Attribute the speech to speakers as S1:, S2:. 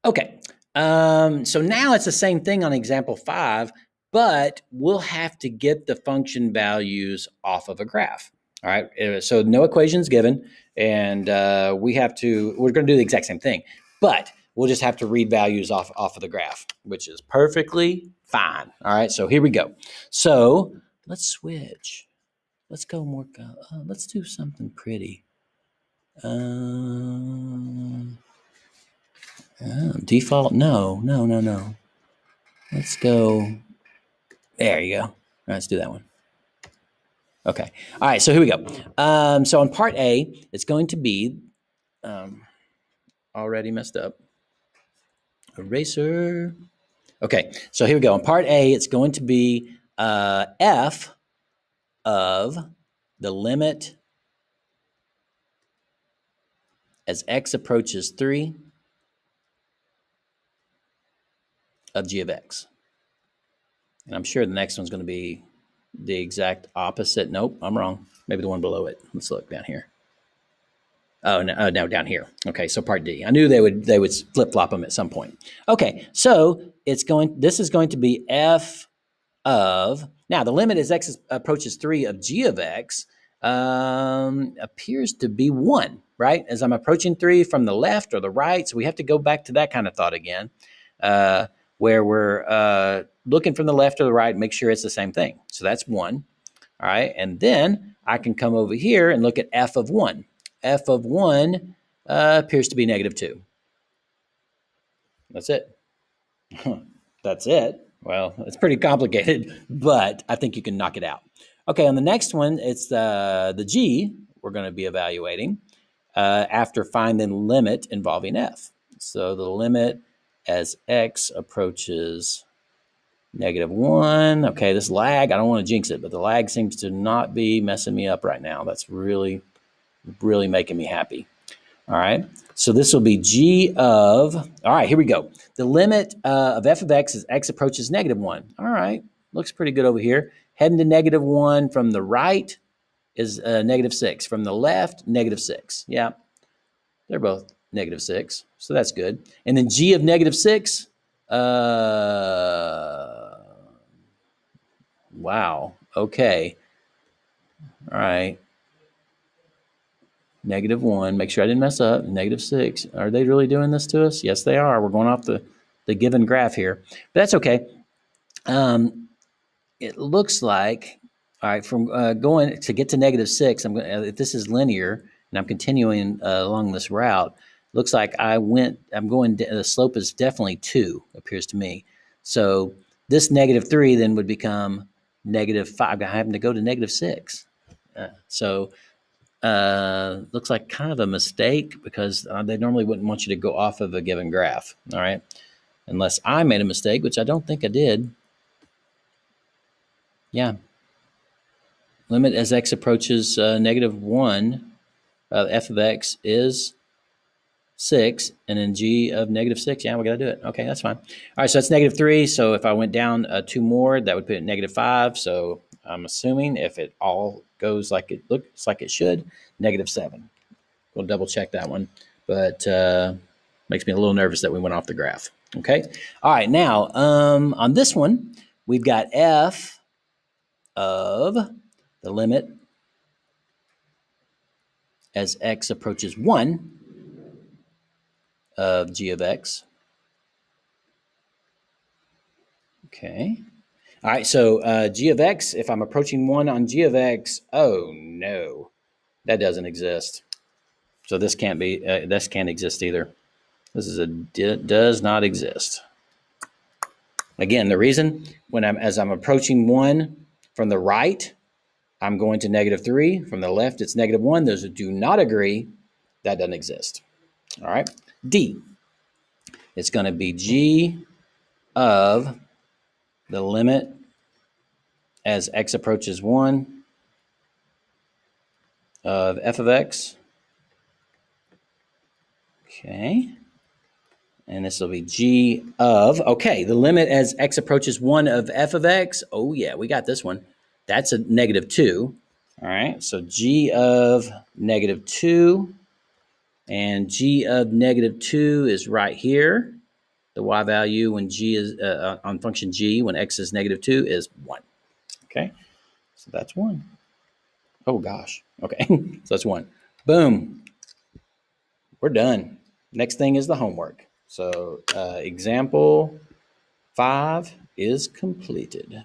S1: Okay, so now it's the same thing on example 5, but we'll have to get the function values off of a graph. All right, so no equations given, and we're going to do the exact same thing, but we'll just have to read values off of the graph, which is perfectly fine. All right, so here we go. So let's switch. Let's go more, let's do something pretty. Default, no. Let's go, there you go. All right, let's do that one. Okay, all right, so here we go. So on part A, it's going to be, already messed up. Eraser. Okay, so here we go. On part A, it's going to be f of the limit as x approaches 3 of g of x. And I'm sure the next one's going to be the exact opposite. Nope, I'm wrong. Maybe the one below it. Let's look down here. Oh, no, down here. Okay, so part D. I knew they would flip-flop them at some point. Okay, so this is going to be f of, now the limit as x approaches 3 of g of x appears to be 1, right? As I'm approaching 3 from the left or the right, so we have to go back to that kind of thought again, where we're looking from the left or the right, make sure it's the same thing. So that's 1, all right? And then I can come over here and look at f of 1. F of 1 appears to be -2. That's it. That's it. Well, it's pretty complicated, but I think you can knock it out. Okay, on the next one, it's the g we're going to be evaluating after finding limit involving f. So the limit as x approaches -1. Okay, this lag, I don't want to jinx it, but the lag seems to not be messing me up right now. That's really making me happy. All right, so this will be g of, all right, here we go. The limit of f of x as x approaches -1. All right, looks pretty good over here. Heading to -1 from the right is -6. From the left, -6. Yeah, they're both -6, so that's good. And then g of -6, wow, okay. All right. -1, make sure I didn't mess up, -6. Are they really doing this to us? Yes, they are. We're going off the given graph here, but that's okay. It looks like, all right, from going to get to -6, I'm going, if this is linear and I'm continuing along this route, looks like I'm going, the slope is definitely 2, appears to me. So this -3 then would become -5. I happen to go to -6. So looks like kind of a mistake because they normally wouldn't want you to go off of a given graph, all right? Unless I made a mistake, which I don't think I did. Yeah. Limit as x approaches -1 of f of x is 6, and then g of -6. Yeah, we got to do it. Okay, that's fine. All right, so that's -3. So if I went down 2 more, that would put it -5. So I'm assuming if it all goes like it looks like it should, -7. We'll double check that one, but makes me a little nervous that we went off the graph. Okay. All right. Now on this one, we've got f of the limit as x approaches 1 of g of x. Okay. All right, so g of x, if I'm approaching 1 on g of x, oh no, that doesn't exist. So this can't be, this can't exist either. This is does not exist. Again, the reason, as I'm approaching 1 from the right, I'm going to -3. From the left, it's -1. Those who do not agree, that doesn't exist. All right, D. It's going to be g of the limit as x approaches 1 of f of x. Okay. And this will be g of, okay, the limit as x approaches 1 of f of x. Oh, yeah, we got this one. That's a -2. All right, so g of -2. And g of -2 is right here. the y value when g is on function g when x is -2 is 1. Okay, so that's 1. Oh gosh. Okay, so that's 1. Boom. We're done. Next thing is the homework. So example 5 is completed.